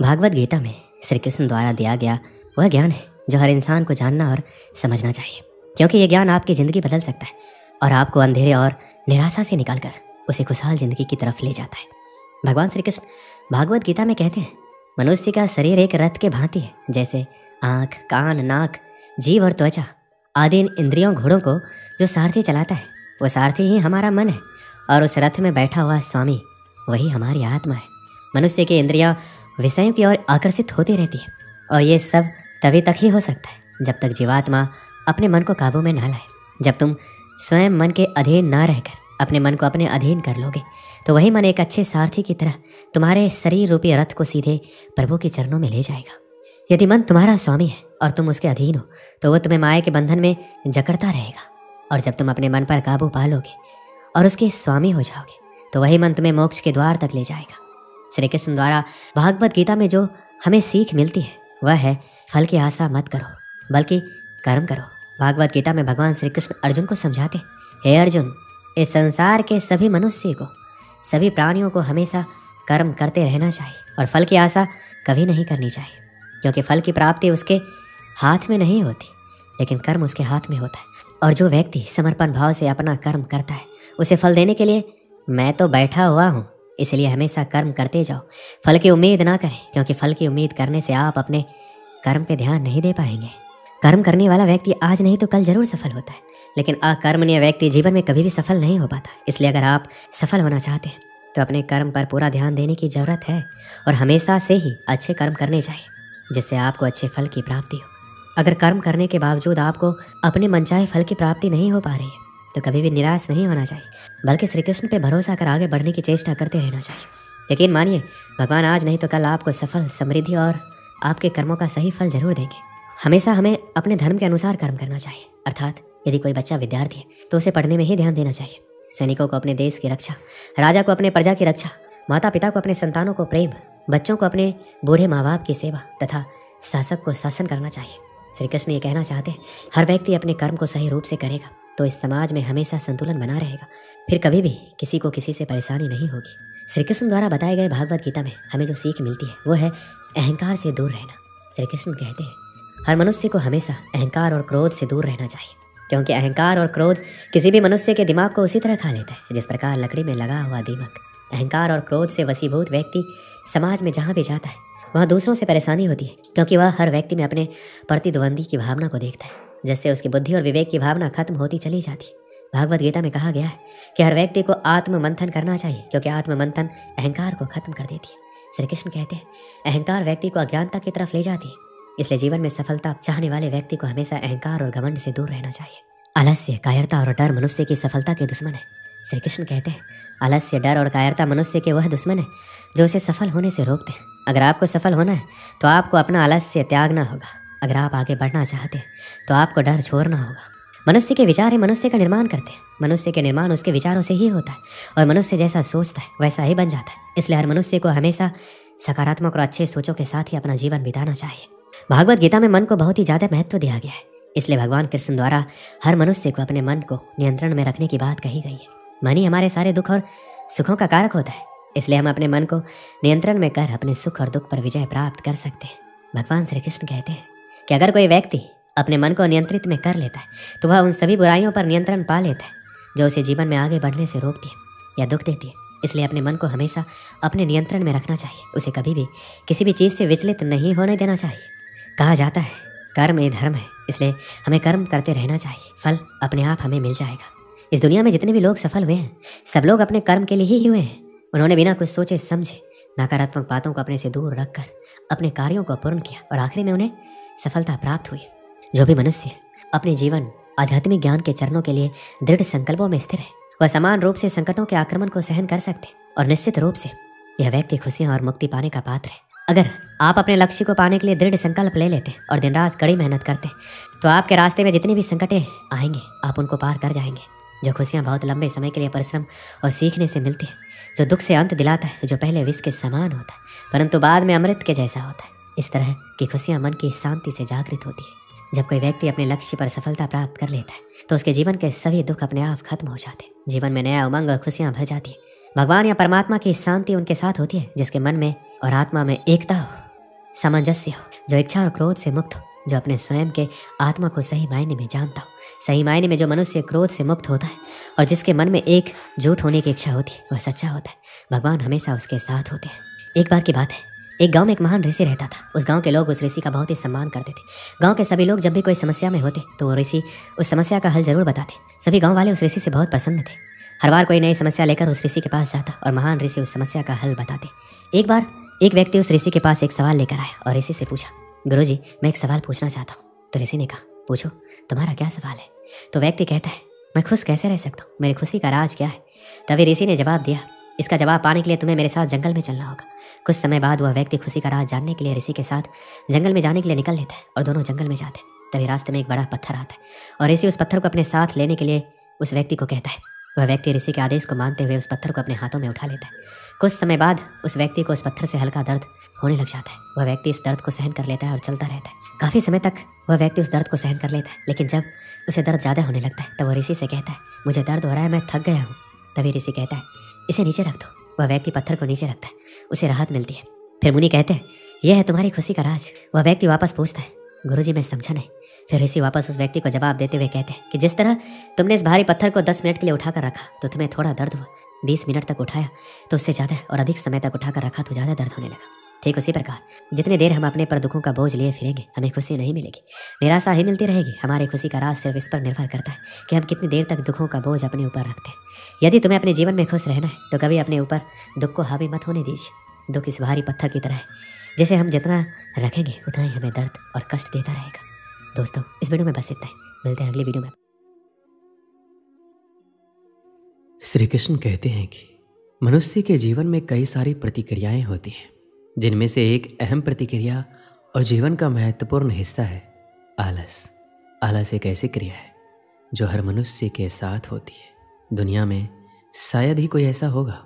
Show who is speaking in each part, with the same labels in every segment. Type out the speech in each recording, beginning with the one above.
Speaker 1: भागवत गीता में श्री कृष्ण द्वारा दिया गया वह ज्ञान है जो हर इंसान को जानना और समझना चाहिए, क्योंकि यह ज्ञान आपकी ज़िंदगी बदल सकता है और आपको अंधेरे और निराशा से निकालकर उसे खुशहाल ज़िंदगी की तरफ ले जाता है। भगवान श्री कृष्ण भागवत गीता में कहते हैं, मनुष्य का शरीर एक रथ के भांति है, जैसे आँख, कान, नाक, जीभ और त्वचा आदि इन इंद्रियों घोड़ों को जो सारथी चलाता है, वो सारथी ही हमारा मन है और उस रथ में बैठा हुआ स्वामी वही हमारी आत्मा है। मनुष्य की इंद्रियां विषयों की ओर आकर्षित होती रहती है और ये सब तभी तक ही हो सकता है जब तक जीवात्मा अपने मन को काबू में ना लाए। जब तुम स्वयं मन के अधीन ना रहकर अपने मन को अपने अधीन कर लोगे तो वही मन एक अच्छे सारथी की तरह तुम्हारे शरीर रूपी रथ को सीधे प्रभु के चरणों में ले जाएगा। यदि मन तुम्हारा स्वामी है और तुम उसके अधीन हो तो वो तुम्हें माया के बंधन में जकड़ता रहेगा, और जब तुम अपने मन पर काबू पा लोगे और उसके स्वामी हो जाओगे तो वही मन तुम्हें मोक्ष के द्वार तक ले जाएगा। श्री कृष्ण द्वारा भागवत गीता में जो हमें सीख मिलती है वह है, फल की आशा मत करो बल्कि कर्म करो। भागवत गीता में भगवान श्री कृष्ण अर्जुन को समझाते, हे अर्जुन, इस संसार के सभी मनुष्य को, सभी प्राणियों को हमेशा कर्म करते रहना चाहिए और फल की आशा कभी नहीं करनी चाहिए, क्योंकि फल की प्राप्ति उसके हाथ में नहीं होती लेकिन कर्म उसके हाथ में होता है। और जो व्यक्ति समर्पण भाव से अपना कर्म करता है उसे फल देने के लिए मैं तो बैठा हुआ हूँ, इसलिए हमेशा कर्म करते जाओ। फल की उम्मीद ना करें, क्योंकि फल की उम्मीद करने से आप अपने कर्म पे ध्यान नहीं दे पाएंगे। कर्म करने वाला व्यक्ति आज नहीं तो कल जरूर सफल होता है, लेकिन अकर्मण्य व्यक्ति जीवन में कभी भी सफल नहीं हो पाता। इसलिए अगर आप सफल होना चाहते हैं तो अपने कर्म पर पूरा ध्यान देने की जरूरत है और हमेशा से ही अच्छे कर्म करने चाहिए, जिससे आपको अच्छे फल की प्राप्ति हो। अगर कर्म करने के बावजूद आपको अपने मनचाहे फल की प्राप्ति नहीं हो पा रही है तो कभी भी निराश नहीं होना चाहिए, बल्कि श्री कृष्ण पे भरोसा कर आगे बढ़ने की चेष्टा करते रहना चाहिए। यकीन मानिए, भगवान आज नहीं तो कल आपको सफल, समृद्धि और आपके कर्मों का सही फल जरूर देंगे। हमेशा हमें अपने धर्म के अनुसार कर्म करना चाहिए, अर्थात यदि कोई बच्चा विद्यार्थी है तो उसे पढ़ने में ही ध्यान देना चाहिए। सैनिकों को अपने देश की रक्षा, राजा को अपने प्रजा की रक्षा, माता पिता को अपने संतानों को प्रेम, बच्चों को अपने बूढ़े माँ बाप की सेवा तथा शासक को शासन करना चाहिए। श्री कृष्ण ये कहना चाहते हैं, हर व्यक्ति अपने कर्म को सही रूप से करेगा तो इस समाज में हमेशा संतुलन बना रहेगा, फिर कभी भी किसी को किसी से परेशानी नहीं होगी। श्री कृष्ण द्वारा बताए गए भागवत गीता में हमें जो सीख मिलती है वो है अहंकार से दूर रहना। श्री कृष्ण कहते हैं, हर मनुष्य को हमेशा अहंकार और क्रोध से दूर रहना चाहिए, क्योंकि अहंकार और क्रोध किसी भी मनुष्य के दिमाग को उसी तरह खा लेता है जिस प्रकार लकड़ी में लगा हुआ दीमक। अहंकार और क्रोध से वशीभूत व्यक्ति समाज में जहाँ भी जाता है वहाँ दूसरों से परेशानी होती है, क्योंकि वह हर व्यक्ति में अपने प्रतिद्वंदी की भावना को देखता है, जिससे उसकी बुद्धि और विवेक की भावना खत्म होती चली जाती है। भागवत गीता में कहा गया है कि हर व्यक्ति को आत्म मंथन करना चाहिए, क्योंकि आत्म मंथन अहंकार को खत्म कर देती है। श्री कृष्ण कहते हैं, अहंकार व्यक्ति को अज्ञानता की तरफ ले जाती है, इसलिए जीवन में सफलता चाहने वाले व्यक्ति को हमेशा अहंकार और घमंड से दूर रहना चाहिए। आलस्य, कायरता और डर मनुष्य की सफलता के दुश्मन है। श्री कृष्ण कहते हैं, आलस्य, डर और कायरता मनुष्य के वह दुश्मन है जो उसे सफल होने से रोकते हैं। अगर आपको सफल होना है तो आपको अपना आलस्य त्यागना होगा। अगर आप आगे बढ़ना चाहते हैं तो आपको डर छोड़ना होगा। मनुष्य के विचार ही मनुष्य का निर्माण करते हैं। मनुष्य के निर्माण उसके विचारों से ही होता है और मनुष्य जैसा सोचता है वैसा ही बन जाता है। इसलिए हर मनुष्य को हमेशा सकारात्मक और अच्छे सोचों के साथ ही अपना जीवन बिताना चाहिए। भागवत गीता में मन को बहुत ही ज़्यादा महत्व दिया गया है, इसलिए भगवान कृष्ण द्वारा हर मनुष्य को अपने मन को नियंत्रण में रखने की बात कही गई है। मन ही हमारे सारे दुख और सुखों का कारक होता है, इसलिए हम अपने मन को नियंत्रण में कर अपने सुख और दुख पर विजय प्राप्त कर सकते हैं। भगवान श्री कृष्ण कहते हैं कि अगर कोई व्यक्ति अपने मन को नियंत्रित में कर लेता है तो वह उन सभी बुराइयों पर नियंत्रण पा लेता है जो उसे जीवन में आगे बढ़ने से रोकती है या दुख देती है। इसलिए अपने मन को हमेशा अपने नियंत्रण में रखना चाहिए, उसे कभी भी किसी भी चीज़ से विचलित नहीं होने देना चाहिए। कहा जाता है, कर्म एक धर्म है, इसलिए हमें कर्म करते रहना चाहिए, फल अपने आप हमें मिल जाएगा। इस दुनिया में जितने भी लोग सफल हुए हैं सब लोग अपने कर्म के लिए ही हुए हैं। उन्होंने बिना कुछ सोचे समझे नकारात्मक बातों को अपने से दूर रखकर अपने कार्यों को पूर्ण किया और आखिरी में उन्हें सफलता प्राप्त हुई। जो भी मनुष्य अपने जीवन आध्यात्मिक ज्ञान के चरणों के लिए दृढ़ संकल्पों में स्थिर है वह समान रूप से संकटों के आक्रमण को सहन कर सकते और निश्चित रूप से यह व्यक्ति खुशियां और मुक्ति पाने का पात्र है। अगर आप अपने लक्ष्य को पाने के लिए दृढ़ संकल्प ले लेते और दिन रात कड़ी मेहनत करते तो आपके रास्ते में जितनी भी संकटें आएंगे आप उनको पार कर जाएंगे। जो खुशियाँ बहुत लंबे समय के लिए परिश्रम और सीखने से मिलती है, जो दुख से अंत दिलाता है, जो पहले विष के समान होता है परंतु बाद में अमृत के जैसा होता है, इस तरह की खुशियाँ मन की शांति से जागृत होती है। जब कोई व्यक्ति अपने लक्ष्य पर सफलता प्राप्त कर लेता है तो उसके जीवन के सभी दुख अपने आप खत्म हो जाते हैं, जीवन में नया उमंग और खुशियाँ भर जाती है। भगवान या परमात्मा की शांति उनके साथ होती है जिसके मन में और आत्मा में एकता हो सामंजस्य हो, जो इच्छा और क्रोध से मुक्त हो, जो अपने स्वयं के आत्मा को सही मायने में जानता हो। सही मायने में जो मनुष्य क्रोध से मुक्त होता है और जिसके मन में एक झूठ होने की इच्छा होती है, वह सच्चा होता है। भगवान हमेशा उसके साथ होते हैं। एक बार की बात है, एक गांव में एक महान ऋषि रहता था। उस गांव के लोग उस ऋषि का बहुत ही सम्मान करते थे। गांव के सभी लोग जब भी कोई समस्या में होते तो वो ऋषि उस समस्या का हल जरूर बताते। सभी गांव वाले उस ऋषि से बहुत प्रसन्न थे। हर बार कोई नई समस्या लेकर उस ऋषि के पास जाता और महान ऋषि उस समस्या का हल बताते। एक बार एक व्यक्ति उस ऋषि के पास एक सवाल लेकर आया और ऋषि से पूछा, गुरुजी, मैं एक सवाल पूछना चाहता हूँ। तो ऋषि ने कहा, पूछो, तुम्हारा क्या सवाल है? तो व्यक्ति कहता है, मैं खुश कैसे रह सकता हूँ, मेरी खुशी का राज क्या है? तभी ऋषि ने जवाब दिया, इसका जवाब पाने के लिए तुम्हें मेरे साथ जंगल में चलना होगा। कुछ समय बाद वह व्यक्ति खुशी का राज जानने के लिए ऋषि के साथ जंगल में जाने के लिए निकल लेता है और दोनों जंगल में जाते हैं। तभी रास्ते में एक बड़ा पत्थर आता है और ऋषि उस पत्थर को अपने साथ लेने के लिए उस व्यक्ति को कहता है। वह व्यक्ति ऋषि के आदेश को मानते हुए उस पत्थर को अपने हाथों में उठा लेता है। कुछ समय बाद उस व्यक्ति को उस पत्थर से हल्का दर्द होने लग जाता है। वह व्यक्ति इस दर्द को सहन कर लेता है और चलता रहता है। काफ़ी समय तक वह व्यक्ति उस दर्द को सहन कर लेता है, लेकिन जब उसे दर्द ज़्यादा होने लगता है तब वह ऋषि से कहता है, मुझे दर्द हो रहा है, मैं थक गया हूँ। तभी ऋषि कहता है, इसे नीचे रख दो। वह व्यक्ति पत्थर को नीचे रखता है, उसे राहत मिलती है। फिर मुनि कहते हैं, यह है तुम्हारी खुशी का राज। वह व्यक्ति वापस पूछता है, गुरुजी, मैं समझा नहीं। फिर ऋषि वापस उस व्यक्ति को जवाब देते हुए कहते हैं कि जिस तरह तुमने इस भारी पत्थर को 10 मिनट के लिए उठाकर रखा तो तुम्हें थोड़ा दर्द हुआ, 20 मिनट तक उठाया तो उससे ज़्यादा और अधिक समय तक उठाकर रखा तो ज़्यादा दर्द होने लगा। ठीक उसी प्रकार जितनी देर हम अपने पर दुखों का बोझ लिए फिरेंगे, हमें खुशी नहीं मिलेगी, निराशा ही मिलती रहेगी। हमारी खुशी का राज सिर्फ इस पर निर्भर करता है कि हम कितनी देर तक दुखों का बोझ अपने ऊपर रखते हैं। यदि तुम्हें अपने जीवन में खुश रहना है तो कभी अपने ऊपर दुख को हावी मत होने दीजिए। दुख इस भारी पत्थर की तरह है, जिसे हम जितना रखेंगे उतना ही हमें दर्द और कष्ट देता रहेगा। दोस्तों, इस वीडियो में बस इतना ही। मिलते हैं अगली वीडियो में।
Speaker 2: श्री कृष्ण कहते हैं कि मनुष्य के जीवन में कई सारी प्रतिक्रियाएं होती हैं, जिनमें से एक अहम प्रतिक्रिया और जीवन का महत्वपूर्ण हिस्सा है आलस। आलस एक ऐसी क्रिया है जो हर मनुष्य के साथ होती है। दुनिया में शायद ही कोई ऐसा होगा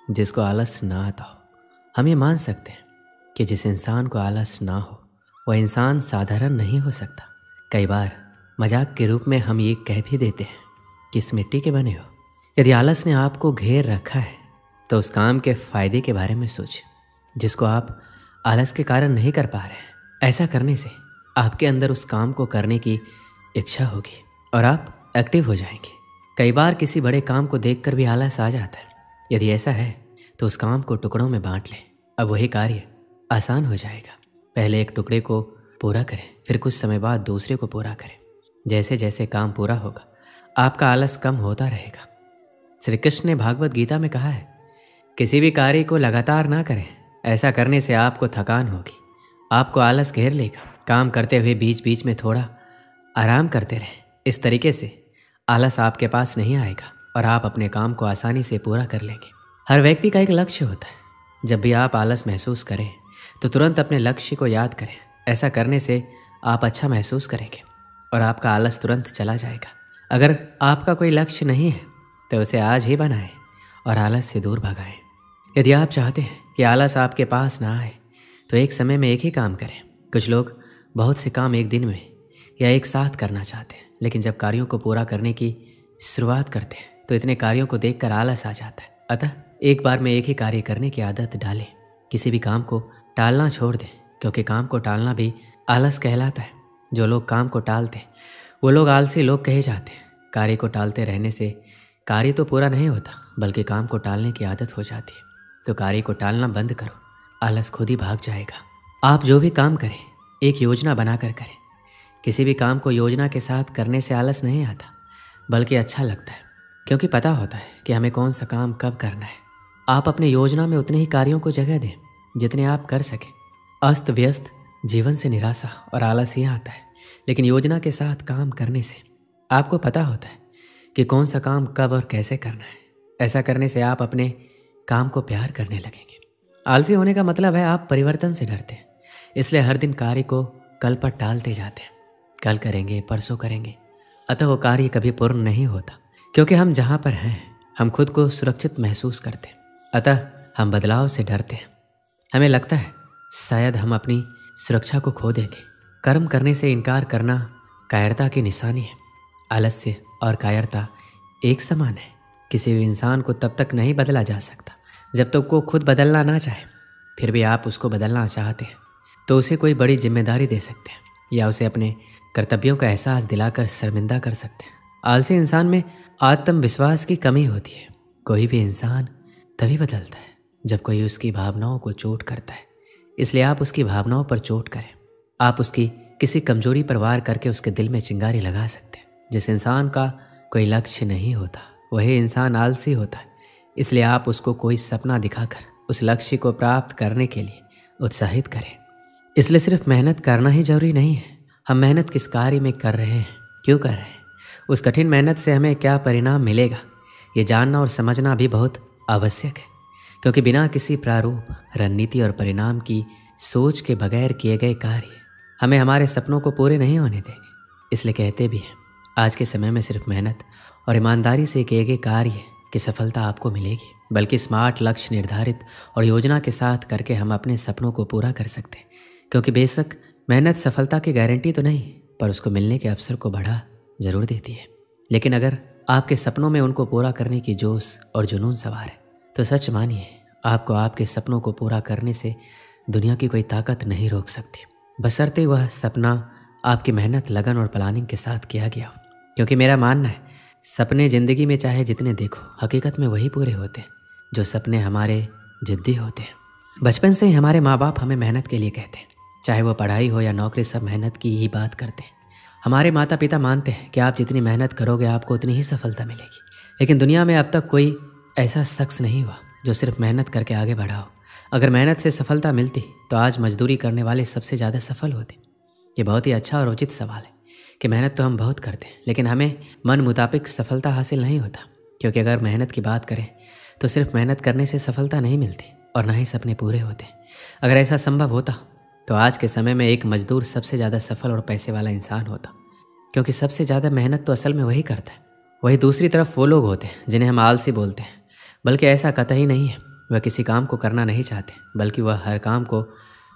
Speaker 2: जिसको आलस ना आता हो। हम ये मान सकते हैं कि जिस इंसान को आलस ना हो वह इंसान साधारण नहीं हो सकता। कई बार मजाक के रूप में हम ये कह भी देते हैं कि इस मिट्टी के बने हो। यदि आलस ने आपको घेर रखा है तो उस काम के फायदे के बारे में सोचें जिसको आप आलस के कारण नहीं कर पा रहे हैं। ऐसा करने से आपके अंदर उस काम को करने की इच्छा होगी और आप एक्टिव हो जाएंगे। कई बार किसी बड़े काम को देखकर भी आलस आ जाता है। यदि ऐसा है तो उस काम को टुकड़ों में बांट लें। अब वही कार्य आसान हो जाएगा। पहले एक टुकड़े को पूरा करें, फिर कुछ समय बाद दूसरे को पूरा करें। जैसे जैसे काम पूरा होगा आपका आलस कम होता रहेगा। श्री कृष्ण ने भागवत गीता में कहा है, किसी भी कार्य को लगातार ना करें। ऐसा करने से आपको थकान होगी, आपको आलस घेर लेगा। काम करते हुए बीच बीच में थोड़ा आराम करते रहें। इस तरीके से आलस आपके पास नहीं आएगा और आप अपने काम को आसानी से पूरा कर लेंगे। हर व्यक्ति का एक लक्ष्य होता है। जब भी आप आलस महसूस करें तो तुरंत अपने लक्ष्य को याद करें। ऐसा करने से आप अच्छा महसूस करेंगे और आपका आलस तुरंत चला जाएगा। अगर आपका कोई लक्ष्य नहीं है तो उसे आज ही बनाएं और आलस से दूर भगाएं। यदि आप चाहते हैं कि आलस आपके पास ना आए तो एक समय में एक ही काम करें। कुछ लोग बहुत से काम एक दिन में या एक साथ करना चाहते हैं, लेकिन जब कार्यों को पूरा करने की शुरुआत करते हैं तो इतने कार्यों को देखकर आलस आ जाता है। अतः एक बार में एक ही कार्य करने की आदत डालें। किसी भी काम को टालना छोड़ दें, क्योंकि काम को टालना भी आलस कहलाता है। जो लोग काम को टालते हैं वो लोग आलसी लोग कहे जाते हैं। कार्य को टालते रहने से कार्य तो पूरा नहीं होता, बल्कि काम को टालने की आदत हो जाती है। तो कार्य को टालना बंद करो, आलस खुद ही भाग जाएगा। आप जो भी काम करें एक योजना बनाकर करें। किसी भी काम को योजना के साथ करने से आलस नहीं आता, बल्कि अच्छा लगता है, क्योंकि पता होता है कि हमें कौन सा काम कब करना है। आप अपने योजना में उतने ही कार्यों को जगह दें जितने आप कर सकें। अस्त व्यस्त जीवन से निराशा और आलस ही आता है, लेकिन योजना के साथ काम करने से आपको पता होता है कि कौन सा काम कब और कैसे करना है। ऐसा करने से आप अपने काम को प्यार करने लगेंगे। आलसी होने का मतलब है आप परिवर्तन से डरते हैं, इसलिए हर दिन कार्य को कल पर टालते जाते हैं। कल करेंगे, परसों करेंगे, अतः वो कार्य कभी पूर्ण नहीं होता। क्योंकि हम जहाँ पर हैं हम खुद को सुरक्षित महसूस करते हैं, अतः हम बदलाव से डरते हैं। हमें लगता है शायद हम अपनी सुरक्षा को खो देंगे। कर्म करने से इनकार करना कायरता की निशानी है। आलस्य और कायरता एक समान है। किसी भी इंसान को तब तक नहीं बदला जा सकता जब तक वो खुद बदलना ना चाहे। फिर भी आप उसको बदलना चाहते हैं। तो उसे कोई बड़ी जिम्मेदारी दे सकते हैं या उसे अपने कर्तव्यों का एहसास दिलाकर शर्मिंदा कर सकते हैं। आलसी इंसान में आत्मविश्वास की कमी होती है। कोई भी इंसान तभी बदलता है जब कोई उसकी भावनाओं को चोट करता है। इसलिए आप उसकी भावनाओं पर चोट करें। आप उसकी किसी कमजोरी पर वार करके उसके दिल में चिंगारी लगा सकते हैं। जिस इंसान का कोई लक्ष्य नहीं होता वही इंसान आलसी होता है। इसलिए आप उसको कोई सपना दिखाकर उस लक्ष्य को प्राप्त करने के लिए उत्साहित करें। इसलिए सिर्फ मेहनत करना ही जरूरी नहीं है। हम मेहनत किस कार्य में कर रहे हैं, क्यों कर रहे हैं, उस कठिन मेहनत से हमें क्या परिणाम मिलेगा, ये जानना और समझना भी बहुत आवश्यक है। क्योंकि बिना किसी प्रारूप, रणनीति और परिणाम की सोच के बगैर किए गए कार्य हमें हमारे सपनों को पूरे नहीं होने देंगे। इसलिए कहते भी हैं, आज के समय में सिर्फ मेहनत और ईमानदारी से किए गए कार्य की सफलता आपको मिलेगी, बल्कि स्मार्ट लक्ष्य निर्धारित और योजना के साथ करके हम अपने सपनों को पूरा कर सकते हैं। क्योंकि बेशक मेहनत सफलता की गारंटी तो नहीं, पर उसको मिलने के अवसर को बढ़ा जरूर देती है। लेकिन अगर आपके सपनों में उनको पूरा करने की जोश और जुनून सवार है तो सच मानिए, आपको आपके सपनों को पूरा करने से दुनिया की कोई ताकत नहीं रोक सकती, बशर्ते वह सपना आपकी मेहनत, लगन और प्लानिंग के साथ किया गया हो। क्योंकि मेरा मानना है, सपने ज़िंदगी में चाहे जितने देखो, हकीकत में वही पूरे होते हैं जो सपने हमारे जिद्दी होते हैं। बचपन से ही हमारे माँ बाप हमें मेहनत के लिए कहते हैं, चाहे वो पढ़ाई हो या नौकरी, सब मेहनत की ही बात करते हैं। हमारे माता पिता मानते हैं कि आप जितनी मेहनत करोगे आपको उतनी ही सफलता मिलेगी। लेकिन दुनिया में अब तक कोई ऐसा शख्स नहीं हुआ जो सिर्फ मेहनत करके आगे बढ़ा हो। अगर मेहनत से सफलता मिलती तो आज मजदूरी करने वाले सबसे ज़्यादा सफल होते। ये बहुत ही अच्छा और उचित सवाल है कि मेहनत तो हम बहुत करते हैं, लेकिन हमें मन मुताबिक सफलता हासिल नहीं होता। क्योंकि अगर मेहनत की बात करें तो सिर्फ मेहनत करने से सफलता नहीं मिलती और ना ही सपने पूरे होते। अगर ऐसा संभव होता तो आज के समय में एक मजदूर सबसे ज़्यादा सफल और पैसे वाला इंसान होता। क्योंकि सबसे ज़्यादा मेहनत तो असल में वही करता है। वही दूसरी तरफ वो लोग होते हैं जिन्हें हम आलसी बोलते हैं, बल्कि ऐसा कतई नहीं है। वह किसी काम को करना नहीं चाहते, बल्कि वह हर काम को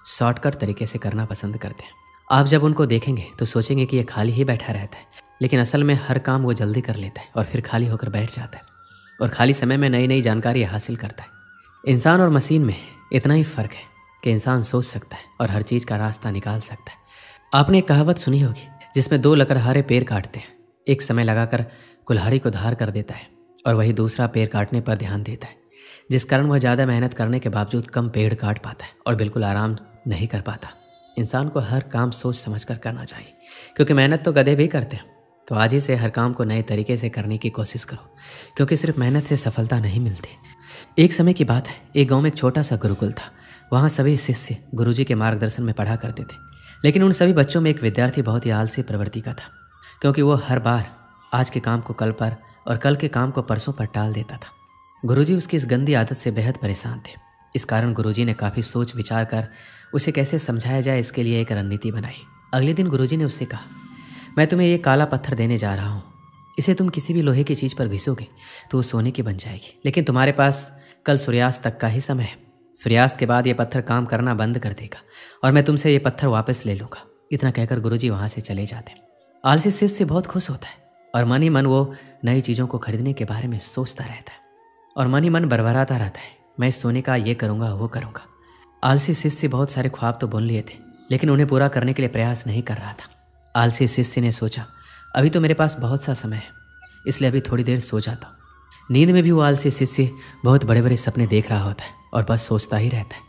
Speaker 2: शॉर्टकट तरीके से करना पसंद करते हैं। आप जब उनको देखेंगे तो सोचेंगे कि यह खाली ही बैठा रहता है, लेकिन असल में हर काम वो जल्दी कर लेता है और फिर खाली होकर बैठ जाता है और खाली समय में नई नई जानकारी हासिल करता है। इंसान और मशीन में इतना ही फ़र्क है कि इंसान सोच सकता है और हर चीज़ का रास्ता निकाल सकता है। आपने एक कहावत सुनी होगी जिसमें दो लकड़हारे पेड़ काटते हैं, एक समय लगाकर कुल्हाड़ी को धार कर देता है और वही दूसरा पेड़ काटने पर ध्यान देता है, जिस कारण वह ज़्यादा मेहनत करने के बावजूद कम पेड़ काट पाता है और बिल्कुल आराम नहीं कर पाता। इंसान को हर काम सोच समझ कर करना चाहिए, क्योंकि मेहनत तो गधे भी करते हैं। तो आज ही से हर काम को नए तरीके से करने की कोशिश करो, क्योंकि सिर्फ मेहनत से सफलता नहीं मिलती। एक समय की बात है, एक गाँव में एक छोटा सा गुरुकुल था। वहाँ सभी शिष्य गुरुजी के मार्गदर्शन में पढ़ा करते थे, लेकिन उन सभी बच्चों में एक विद्यार्थी बहुत ही आलसी प्रवृत्ति का था, क्योंकि वो हर बार आज के काम को कल पर और कल के काम को परसों पर टाल देता था। गुरुजी उसकी इस गंदी आदत से बेहद परेशान थे। इस कारण गुरुजी ने काफ़ी सोच विचार कर उसे कैसे समझाया जाए इसके लिए एक रणनीति बनाई। अगले दिन गुरुजी ने उससे कहा, मैं तुम्हें ये काला पत्थर देने जा रहा हूँ, इसे तुम किसी भी लोहे की चीज़ पर घिसोगे तो वो सोने की बन जाएगी, लेकिन तुम्हारे पास कल सूर्यास्त तक का ही समय है। सूर्यास्त के बाद ये पत्थर काम करना बंद कर देगा और मैं तुमसे ये पत्थर वापस ले लूँगा। इतना कहकर गुरुजी वहाँ से चले जाते। आलसी शिष्य बहुत खुश होता है और मन ही मन वो नई चीज़ों को खरीदने के बारे में सोचता रहता है और मन ही मन बरबराता रहता है, मैं इस सोने का ये करूँगा वो करूँगा। आलसी शिष्य बहुत सारे ख्वाब तो बुन लिए थे, लेकिन उन्हें पूरा करने के लिए प्रयास नहीं कर रहा था। आलसी शिष्य ने सोचा, अभी तो मेरे पास बहुत सा समय है, इसलिए अभी थोड़ी देर सो जाता हूँ। नींद में भी वो आलसी शिष्य बहुत बड़े बड़े सपने देख रहा होता है और बस सोचता ही रहता है।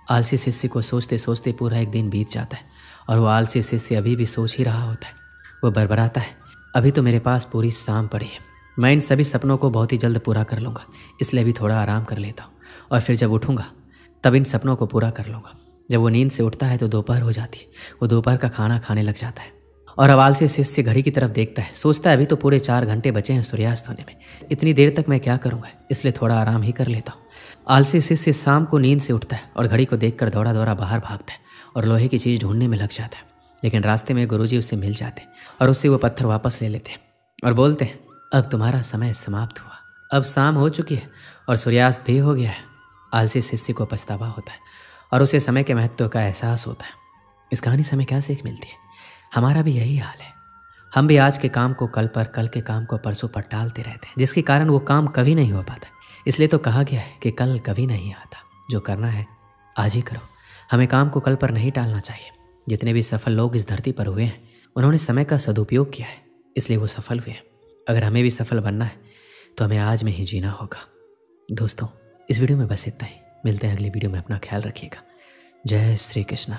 Speaker 2: आलसी शिष्य को सोचते सोचते पूरा एक दिन बीत जाता है और वो आलसी शिष्य अभी भी सोच ही रहा होता है। वो बरबराता है, अभी तो मेरे पास पूरी शाम पड़ी है, मैं इन सभी सपनों को बहुत ही जल्द पूरा कर लूँगा, इसलिए अभी थोड़ा आराम कर लेता हूँ और फिर जब उठूँगा तब इन सपनों को पूरा कर लूँगा। जब वो नींद से उठता है तो दोपहर हो जाती है। वो दोपहर का खाना खाने लग जाता है और अब आलसी शिष्य घड़ी की तरफ देखता है, सोचता है अभी तो पूरे 4 घंटे बचे हैं सूर्यास्त होने में, इतनी देर तक मैं क्या करूँगा, इसलिए थोड़ा आराम ही कर लेता हूँ। आलसी शिष्य शाम को नींद से उठता है और घड़ी को देखकर दौड़ा दौड़ा बाहर भागता है और लोहे की चीज़ ढूंढने में लग जाता है। लेकिन रास्ते में गुरुजी उससे मिल जाते और उससे वो पत्थर वापस ले लेते और बोलते हैं, अब तुम्हारा समय समाप्त हुआ, अब शाम हो चुकी है और सूर्यास्त भी हो गया है। आलसी शिष्य को पछतावा होता है और उसे समय के महत्व का एहसास होता है। इस कहानी से हमें क्या सीख मिलती है? हमारा भी यही हाल है, हम भी आज के काम को कल पर, कल के काम को परसों पर टालते रहते हैं, जिसके कारण वो काम कभी नहीं हो पाता। इसलिए तो कहा गया है कि कल कभी नहीं आता, जो करना है आज ही करो। हमें काम को कल पर नहीं टालना चाहिए। जितने भी सफल लोग इस धरती पर हुए हैं उन्होंने समय का सदुपयोग किया है, इसलिए वो सफल हुए हैं। अगर हमें भी सफल बनना है तो हमें आज में ही जीना होगा। दोस्तों, इस वीडियो में बस इतना ही। मिलते हैं अगली वीडियो में। अपना ख्याल रखिएगा। जय श्री कृष्णा।